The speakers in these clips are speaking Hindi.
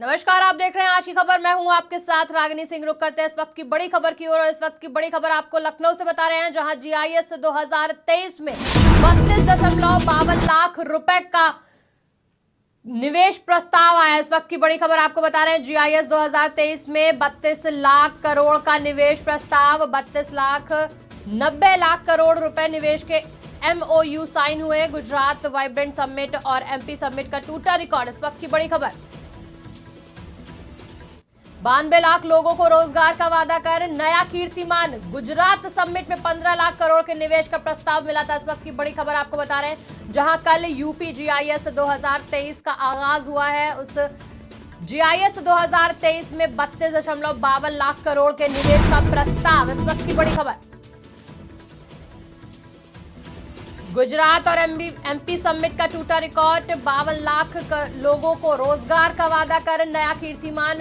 नमस्कार, आप देख रहे हैं आज की खबर। मैं हूं आपके साथ रागिनी सिंह। रुक करते हैं इस वक्त की बड़ी खबर की ओर। और इस वक्त की बड़ी खबर आपको लखनऊ से बता रहे हैं, जहां जीआईएस 2023 में 32.52 लाख रुपए का निवेश प्रस्ताव आया। इस वक्त की बड़ी खबर आपको बता रहे हैं, जीआईएस 2023 में 32 लाख करोड़ का निवेश प्रस्ताव, 32,90,00,000 करोड़ रुपए निवेश के एमओयू साइन हुए। गुजरात वाइब्रेंट समिट और एमपी समिट का टूटा रिकॉर्ड। इस वक्त की बड़ी खबर, 92 लाख लोगों को रोजगार का वादा कर नया कीर्तिमान। गुजरात समिट में 15 लाख करोड़ के निवेश का प्रस्ताव मिला था। इस वक्त की बड़ी खबर आपको बता रहे हैं, जहां कल यूपी जीआईएस 2023 का आगाज हुआ है। उस जीआईएस 2023 में 32.52 लाख करोड़ के निवेश का प्रस्ताव। इस वक्त की बड़ी खबर, गुजरात और एमपी समिट का टूटा रिकॉर्ड। 52 लाख लोगों को रोजगार का वादा कर नया कीर्तिमान।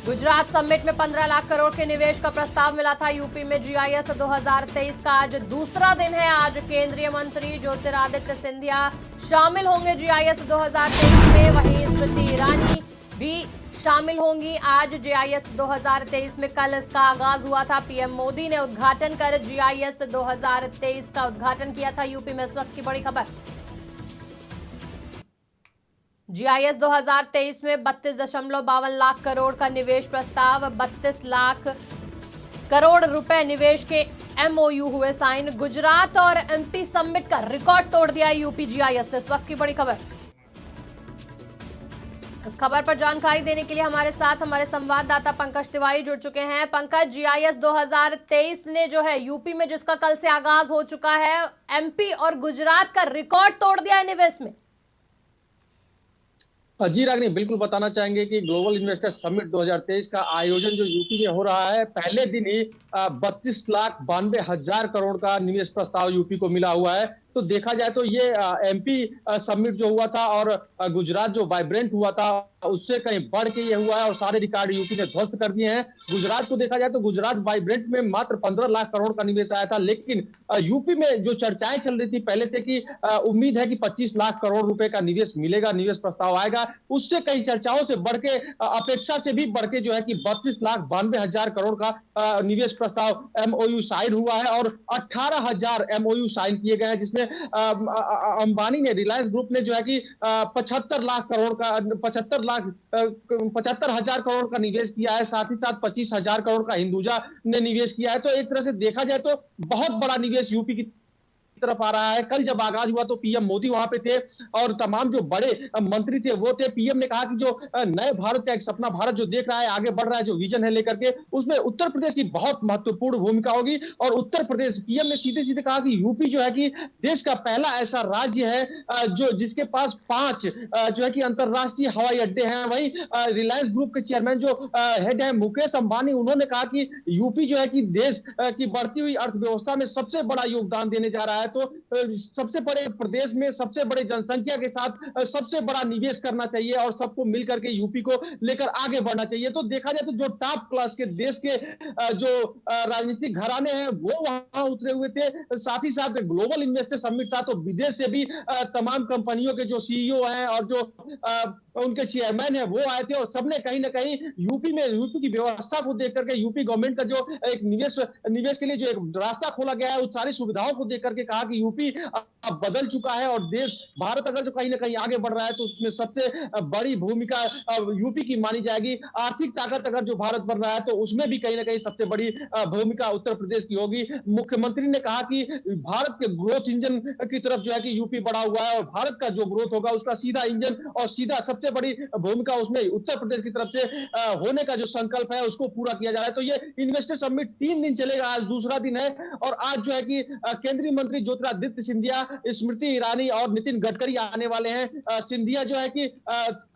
गुजरात समिट में 15 लाख करोड़ के निवेश का प्रस्ताव मिला था। यूपी में जीआईएस 2023 का आज दूसरा दिन है। आज केंद्रीय मंत्री ज्योतिरादित्य सिंधिया शामिल होंगे जीआईएस 2023 में। वहीं स्मृति ईरानी भी शामिल होंगी। आज जीआईएस 2023 में कल इसका आगाज हुआ था। पीएम मोदी ने उद्घाटन कर जीआईएस 2023 का उद्घाटन किया था यूपी में। इस वक्त की बड़ी खबर, जीआईएस 2023 में 32.52 लाख करोड़ का निवेश प्रस्ताव, 32 लाख करोड़ रुपए निवेश के एमओयू हुए साइन। गुजरात और एमपी समिट का रिकॉर्ड तोड़ दिया यूपी जीआईएस ने। इस वक्त की बड़ी खबर, इस खबर पर जानकारी देने के लिए हमारे साथ हमारे संवाददाता पंकज तिवारी जुड़ चुके हैं। पंकज, जीआईएस 2023 ने जो है यूपी में, जिसका कल से आगाज हो चुका है, एमपी और गुजरात का रिकॉर्ड तोड़ दिया है निवेश में। जी रागनी, बिल्कुल बताना चाहेंगे कि ग्लोबल इन्वेस्टर समिट 2023 का आयोजन जो यूपी में हो रहा है, पहले दिन ही 32,92,000 करोड़ का निवेश प्रस्ताव यूपी को मिला हुआ है। तो देखा जाए तो ये एमपी समिट जो हुआ था और गुजरात जो वाइब्रेंट हुआ था, उससे कहीं बढ़ के ये हुआ है और सारे रिकॉर्ड यूपी ने ध्वस्त कर दिए हैं। गुजरात को देखा जाए तो गुजरात वाइब्रेंट में मात्र 15 लाख करोड़ का निवेश आया था, लेकिन यूपी में जो चर्चाएं चल रही थी पहले से कि उम्मीद है कि 25 लाख करोड़ रुपए का निवेश मिलेगा, निवेश प्रस्ताव आएगा, उससे कई चर्चाओं से बढ़ के, अपेक्षा से भी बढ़ के जो है कि 32,92,000 करोड़ का निवेश प्रस्ताव एमओयू साइन हुआ है और 18,000 एमओयू साइन किए गए हैं, जिसमें अंबानी ने, रिलायंस ग्रुप ने जो है कि 75 लाख करोड़ का 75,000 करोड़ का निवेश किया है। साथ ही साथ 25,000 करोड़ का हिंदुजा ने निवेश किया है। तो एक तरह से देखा जाए तो बहुत बड़ा निवेश यूपी की तरफ आ रहा है। कल जब आगाज हुआ तो पीएम मोदी वहां पे थे और तमाम जो बड़े मंत्री थे वो थे। पीएम ने कहा कि जो नए भारत का एक सपना भारत जो देख रहा है, आगे बढ़ रहा है, जो विजन है लेकर के, उसमें उत्तर प्रदेश की बहुत महत्वपूर्ण भूमिका होगी। और उत्तर प्रदेश, पीएम ने सीधे सीधे कहा कि यूपी जो है कि देश का पहला ऐसा राज्य है जो जिसके पास 5 जो है कि अंतरराष्ट्रीय हवाई अड्डे हैं। वही रिलायंस ग्रुप के चेयरमैन जो हेड है मुकेश अंबानी, उन्होंने कहा कि यूपी जो है कि देश की बढ़ती हुई अर्थव्यवस्था में सबसे बड़ा योगदान देने जा रहा है। तो सबसे बड़े प्रदेश में सबसे बड़े जनसंख्या के साथ सबसे बड़ा निवेश करना चाहिए और सबको मिलकर के यूपी को लेकर आगे बढ़ना चाहिए। तो देखा जाए तो जो टॉप क्लास के देश के जो राजनीतिक घराने हैं वो वहां उतरे हुए थे। साथ ही साथ ग्लोबल इन्वेस्टर समिट था, तो विदेश से भी तमाम कंपनियों के जो सीईओ हैं और जो उनके चेयरमैन है वो आए थे और सबने कहीं ना कहीं यूपी में, यूपी की व्यवस्था को देख करके, यूपी गवर्नमेंट का जो एक निवेश के लिए जो एक रास्ता खोला गया है, उस सारी सुविधाओं को देख करके कहा कि यूपी अब बदल चुका है और देश, भारत अगर जो कहीं ना कहीं आगे बढ़ रहा है तो उसमें सबसे बड़ी भूमिका यूपी की मानी जाएगी। आर्थिक ताकत अगर जो भारत बढ़ रहा है तो उसमें भी कहीं ना कहीं सबसे बड़ी भूमिका उत्तर प्रदेश की होगी। मुख्यमंत्री ने कहा कि भारत के ग्रोथ इंजन की तरफ जो है कि यूपी बढ़ा हुआ है और भारत का जो ग्रोथ होगा उसका सीधा इंजन और सीधा सबसे बड़ी भूमिका उसमें उत्तर प्रदेश की तरफ से होने का जो संकल्प है उसको पूरा किया जा रहा है। तो ये इन्वेस्टर समिट 3 दिन चलेगा, आज दूसरा दिन है और आज जो है कि केंद्रीय मंत्री ज्योतिरादित्य सिंधिया, स्मृति ईरानी और नितिन गडकरी आने वाले हैं। सिंधिया जो है कि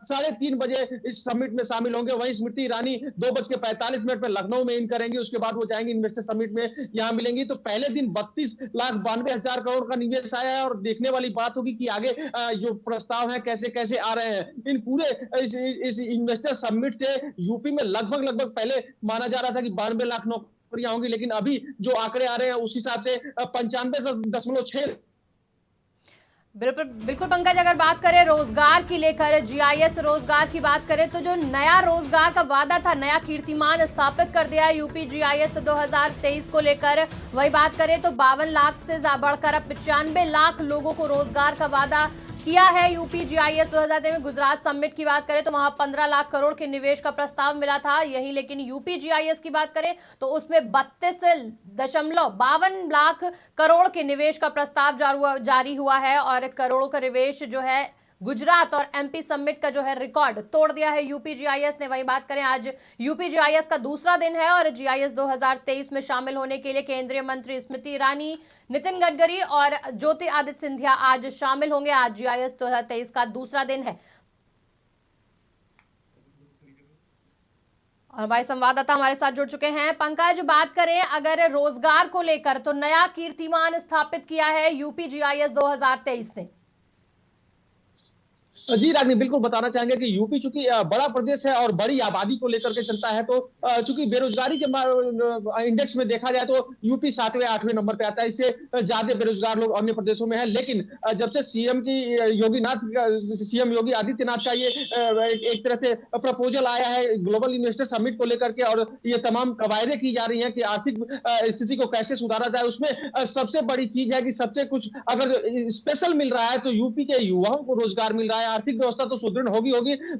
3:30 बजे इस समिट में शामिल होंगे। वहीं स्मृति ईरानी 2:45 में लखनऊ में इन करेंगे, उसके बाद वो जाएंगे इन्वेस्टर समिट में, यहाँ मिलेंगी। तो पहले दिन 32,92,000 करोड़ का निवेश आया है और देखने वाली बात होगी कि आगे जो प्रस्ताव है कैसे कैसे आ रहे हैं। इन पूरे इस इन्वेस्टर समिट से यूपी में लगभग पहले माना जा रहा था कि 92 लाख नौकरियां होंगी, लेकिन अभी जो आंकड़े आ रहे हैं उस हिसाब से 95.6। बिल्कुल बिल्कुल पंकज, अगर बात करें रोजगार की लेकर, जीआईएस रोजगार की बात करें तो जो नया रोजगार का वादा था, नया कीर्तिमान स्थापित कर दिया है यूपी जीआईएस 2023 को लेकर। वही बात करें तो 52 लाख से बढ़कर अब 95 लाख लोगों को रोजगार का वादा किया है यूपी जीआईएस 2023 में। गुजरात समिट की बात करें तो वहां 15 लाख करोड़ के निवेश का प्रस्ताव मिला था यही, लेकिन यूपी जीआईएस की बात करें तो उसमें 32.52 लाख करोड़ के निवेश का प्रस्ताव जारी हुआ है, और करोड़ों का निवेश जो है गुजरात और एमपी समिट का जो है रिकॉर्ड तोड़ दिया है यूपी जीआईएस ने। वही बात करें, आज यूपी जीआईएस का दूसरा दिन है और जीआईएस 2023 में शामिल होने के लिए केंद्रीय मंत्री स्मृति ईरानी, नितिन गडकरी और ज्योतिरादित्य सिंधिया आज शामिल होंगे। आज जीआईएस 2023 का दूसरा दिन है और हमारे संवाददाता हमारे साथ जुड़ चुके हैं। पंकज, बात करें अगर रोजगार को लेकर तो नया कीर्तिमान स्थापित किया है यूपी जीआईएस 2023 ने। जी रागनी, बिल्कुल बताना चाहेंगे कि यूपी चूंकि बड़ा प्रदेश है और बड़ी आबादी को लेकर के चलता है, तो चूंकि बेरोजगारी के इंडेक्स में देखा जाए तो यूपी 7वें 8वें नंबर पे आता है। इससे ज्यादा बेरोजगार लोग अन्य प्रदेशों में है। लेकिन जब से सीएम योगी आदित्यनाथ का ये एक तरह से प्रपोजल आया है ग्लोबल इन्वेस्टर समिट को लेकर के, और ये तमाम कवायदे की जा रही है कि आर्थिक स्थिति को कैसे सुधारा जाए, उसमें सबसे बड़ी चीज है कि सबसे कुछ अगर स्पेशल मिल रहा है तो यूपी के युवाओं को रोजगार मिल रहा है। आर्थिक व्यवस्था तो सुदृढ़ होगी।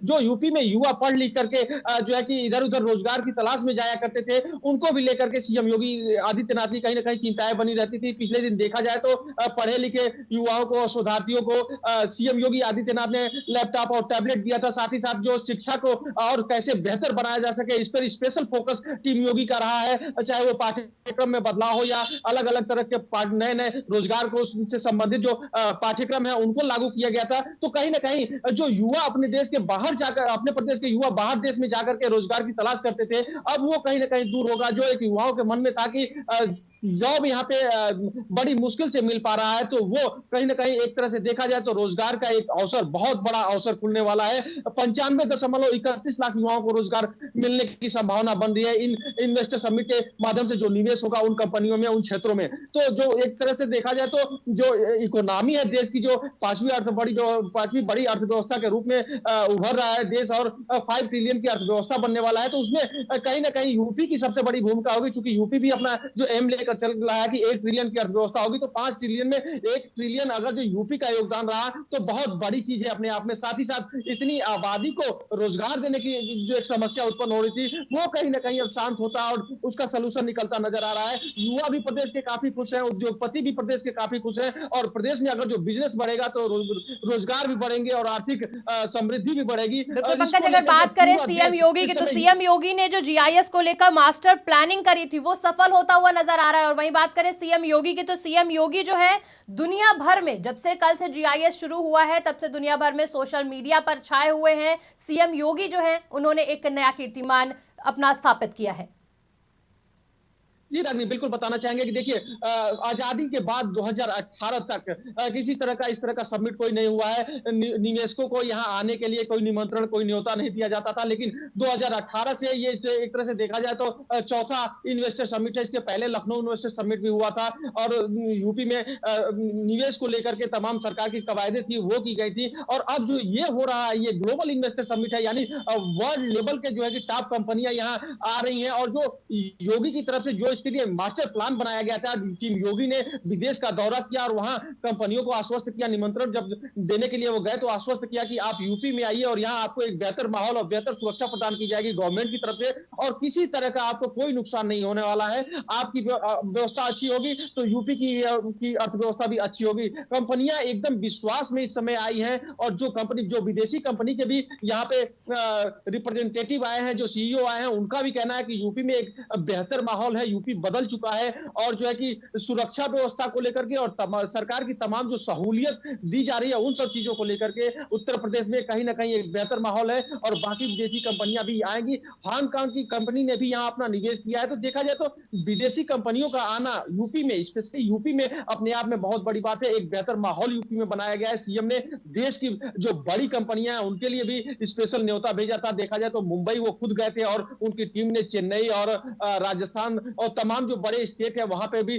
जो यूपी में युवा पढ़ लिख करके जो है कि इधर उधर रोजगार की तलाश में जाया करते थे, उनको भी लेकर के सीएम योगी आदित्यनाथ की कहीं ना कहीं चिंताएं बनी रहती थी। पिछले दिन देखा जाए तो पढ़े लिखे युवाओं को, शोधार्थियों को सीएम योगी आदित्यनाथ ने लैपटॉप और टैबलेट दिया था। साथ ही साथ जो शिक्षा को और कैसे बेहतर बनाया जा सके, इस पर स्पेशल फोकस टीम योगी का रहा है। चाहे वो पाठ्यक्रम में बदलाव हो या अलग अलग तरह के नए नए रोजगार को से संबंधित जो पाठ्यक्रम है उनको लागू किया गया था। तो कहीं ना कहीं जो युवा अपने देश के बाहर जाकर, अपने प्रदेश के युवा बाहर देश में जाकर के रोजगार की तलाश करते थे, अब वो कहीं ना कहीं दूर होगा। जो एक युवाओं के मन में था कि जॉब यहाँ पे बड़ी मुश्किल से मिल पा रहा है, तो वो कहीं ना कहीं एक तरह से देखा जाए तो रोजगार का एक अवसर, बहुत बड़ा अवसर खुलने वाला है। 95.31 लाख युवाओं को रोजगार मिलने की संभावना बन रही है इन इन्वेस्टर समिट के माध्यम से। जो निवेश होगा उन कंपनियों में, उन क्षेत्रों में, तो जो एक तरह से देखा जाए तो जो इकोनॉमी है देश की, जो पांचवी बड़ी अर्थव्यवस्था के रूप में उभर रहा है देश, और 5 ट्रिलियन की अर्थव्यवस्था बनने वाला है, तो उसमें कहीं ना कहीं यूपी की सबसे बड़ी भूमिका होगी। चूंकि यूपी भी अपना जो एम लेकर चल रहा है कि 1 ट्रिलियन की अर्थव्यवस्था होगी, तो 5 ट्रिलियन में 1 ट्रिलियन अगर जो यूपी का योगदान रहा तो बहुत बड़ी चीज है अपने आप में। साथ ही साथ इतनी आबादी को रोजगार देने की जो एक समस्या उत्पन्न हो रही थी, वो कहीं ना कहीं अब शांत होता और उसका सलूशन निकलता नजर आ रहा है। युवा भी प्रदेश के काफी खुश है, उद्योगपति भी प्रदेश के काफी खुश है, और प्रदेश में अगर जो बिजनेस बढ़ेगा तो रोजगार भी बढ़ेंगे और आर्थिक समृद्धि भी बढ़ेगी। बिल्कुल पंकज, अगर बात करें सीएम योगी की, तो सीएम योगी ने जो जीआईएस को लेकर मास्टर प्लानिंग करी थी वो सफल होता हुआ नजर आ रहा है। और वहीं बात करें सीएम योगी की, तो सीएम योगी जो है दुनिया भर में, जब से कल से जीआईएस शुरू हुआ है तब से दुनिया भर में सोशल मीडिया पर छाए हुए हैं। सीएम योगी जो है उन्होंने एक नया कीर्तिमान अपना स्थापित किया है। जी रागनी, बिल्कुल बताना चाहेंगे कि देखिए आजादी के बाद 2018 तक किसी तरह का इस तरह का समिट कोई नहीं हुआ है। निवेशकों को यहाँ आने के लिए कोई निमंत्रण, कोई न्योता नहीं दिया जाता था। लेकिन 2018 से ये एक तरह से देखा जाए तो चौथा इन्वेस्टर समिट है। इसके पहले लखनऊ इन्वेस्टर समिट भी हुआ था, और यूपी में निवेश को लेकर के तमाम सरकार की कवायदे थी वो की गई थी। और अब जो ये हो रहा है, ये ग्लोबल इन्वेस्टर समिट है, यानी वर्ल्ड लेवल के जो है कि टॉप कंपनियां यहाँ आ रही हैं। और जो योगी की तरफ से जो इसके लिए मास्टर प्लान बनाया गया था, टीम योगी ने विदेश का दौरा किया और वहां कंपनियों को आश्वस्त किया, निमंत्रण जब देने के लिए वो गए तो आश्वस्त किया कि आप यूपी में आइए और यहाँ आपको एक बेहतर माहौल और बेहतर सुरक्षा प्रदान की जाएगी गवर्नमेंट की तरफ से, और किसी तरह का आपको कोई नुकसान नहीं होने वाला है। आपकी व्यवस्था अच्छी होगी तो यूपी की अर्थव्यवस्था भी अच्छी होगी। कंपनियां एकदम विश्वास में इस समय आई हैं, और जो विदेशी कंपनी के भी यहाँ पे रिप्रेजेंटेटिव आए हैं, जो सीईओ आए हैं, उनका भी कहना है कि यूपी में एक बेहतर माहौल है, यूपी बदल चुका है। और जो है कि सुरक्षा व्यवस्था को लेकर के और सरकार की तमाम जो सहूलियत दी जा रही है उन सब चीजों को लेकर के उत्तर प्रदेश में कहीं ना कहीं एक बेहतर माहौल है, और बाकी विदेशी कंपनियां भी आएंगी। हांगकांग की कंपनी ने भी यहाँ अपना निवेश किया है। तो देखा जाए तो विदेशी कंपनियों का आना यूपी में, स्पेशली यूपी में, अपने आप में बहुत बड़ी बात है। एक बेहतर माहौल यूपी में बनाया गया है। सीएम ने देश की जो बड़ी कंपनियां हैं उनके लिए भी स्पेशल न्योता भेजा था। देखा जाए तो मुंबई वो खुद गए थे और उनकी टीम ने चेन्नई और राजस्थान और तमाम जो बड़े स्टेट है वहां पे भी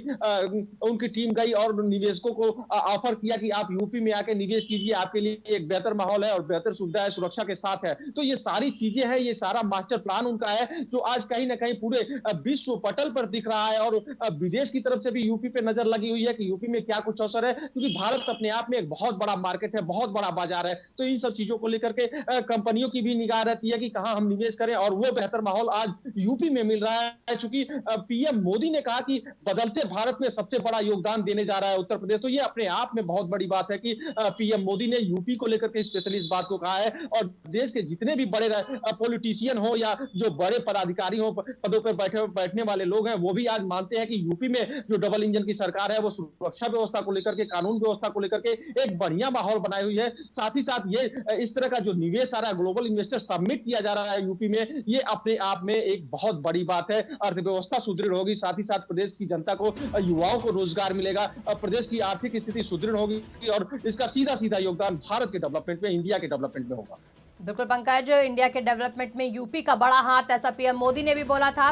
उनकी टीम गई और निवेशकों को ऑफर किया कि आप यूपी में आके निवेश कीजिए, आपके लिए एक बेहतर माहौल है और बेहतर सुविधा है, सुरक्षा के साथ है। तो ये सारी चीजें हैं, ये सारा मास्टर प्लान उनका है जो आज कहीं ना कहीं पूरे विश्व पटल पर दिख रहा है और विदेश की तरफ से भी यूपी पे नजर लगी हुई है कि यूपी में क्या कुछ अवसर है, क्योंकि भारत अपने आप में एक बहुत बड़ा मार्केट है, बहुत बड़ा बाजार है। तो इन सब चीजों को लेकर के कंपनियों की भी निगाह रहती है कि कहां हम निवेश करें और वो बेहतर माहौल आज यूपी में मिल रहा है। चूंकि पीएम मोदी ने कहा कि बदलते भारत में सबसे बड़ा योगदान देने जा रहा है उत्तर प्रदेश, तो ये अपने आप में बहुत बड़ी बात है कि पीएम मोदी ने यूपी को लेकर के स्पेशली इस बात को कहा है। और देश के जितने भी बड़े पॉलिटिशियन हो या जो बड़े पदाधिकारी हो, पदों पर बैठने वाले लोग हैं, वो भी आज मानते हैं कि यूपी में जो डबल इंजन की सरकार है वो सुरक्षा व्यवस्था को लेकर के, कानून व्यवस्था को लेकर के एक बढ़िया माहौल बनाई हुई है। साथ ही साथ ये इस तरह का जो निवेश आ रहा है, ग्लोबल इन्वेस्टर सबमिट किया जा रहा है यूपी में, ये अपने आप में एक बहुत बड़ी बात है। अर्थव्यवस्था सुदृढ़ होगी, साथ ही साथ प्रदेश की जनता को, युवाओं को रोजगार मिलेगा, प्रदेश की आर्थिक स्थिति सुदृढ़ होगी और इसका सीधा सीधा योगदान भारत के डेवलपमेंट में, इंडिया के डेवलपमेंट में होगा। बिल्कुल पंकज, इंडिया के डेवलपमेंट में यूपी का बड़ा हाथ, ऐसा पीएम मोदी ने भी बोला था।